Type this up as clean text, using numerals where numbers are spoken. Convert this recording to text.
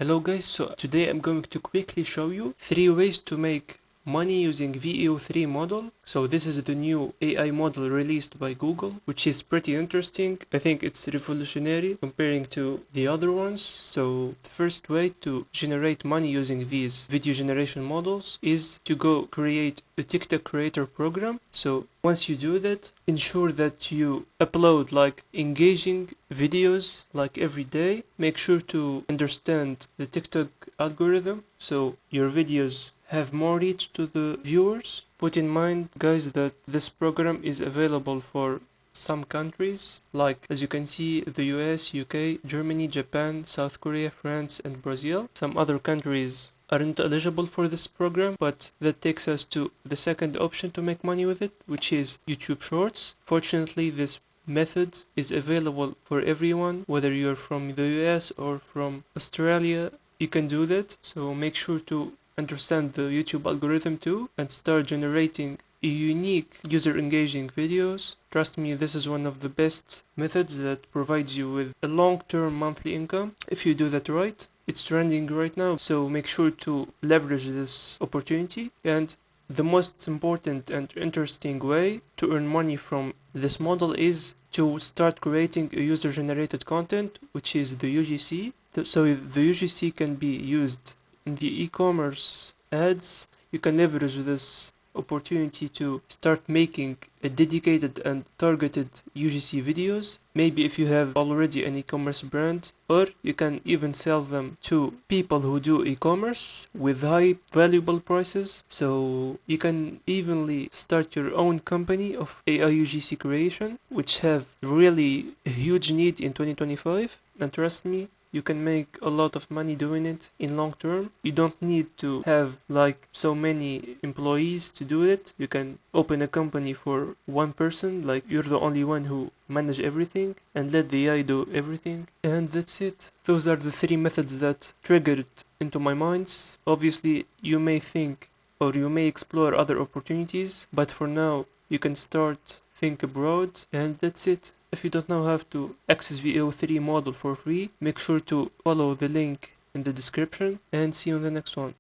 Hello guys, so today I'm going to quickly show you 3 ways to make money using Veo3 model. So this is the new AI model released by Google, which is pretty interesting. I think it's revolutionary comparing to the other ones. So the first way to generate money using these video generation models is to go create a TikTok creator program. So once you do that, ensure that you upload like engaging videos like every day. Make sure to understand the TikTok algorithm so your videos have more reach to the viewers. Put in mind, guys, that this program is available for some countries, like as you can see, the US, UK, Germany, Japan, South Korea, France, and Brazil. Some other countries aren't eligible for this program, but that takes us to the second option to make money with it, which is YouTube Shorts. Fortunately, this method is available for everyone, whether you're from the US or from Australia. You can do that, so make sure to understand the YouTube algorithm too and start generating unique user engaging videos. Trust me, this is one of the best methods that provides you with a long-term monthly income if you do that right. It's trending right now, so make sure to leverage this opportunity. And the most important and interesting way to earn money from this model is to start creating a user-generated content, which is the UGC. So the UGC can be used in the e-commerce ads. You can leverage this opportunity to start making a dedicated and targeted UGC videos. Maybe if you have already an e-commerce brand, or you can even sell them to people who do e-commerce with high valuable prices. So you can evenly start your own company of AI UGC creation, which have really a huge need in 2025. And trust me, you can make a lot of money doing it in long term. You don't need to have like so many employees to do it. You can open a company for one person, like you're the only one who manage everything, and let the AI do everything. And that's it. Those are the 3 methods that triggered into my minds. Obviously, you may think or you may explore other opportunities, but for now, you can start think abroad, and that's it. If you don't know how to access VO3 model for free, make sure to follow the link in the description and see you on the next one.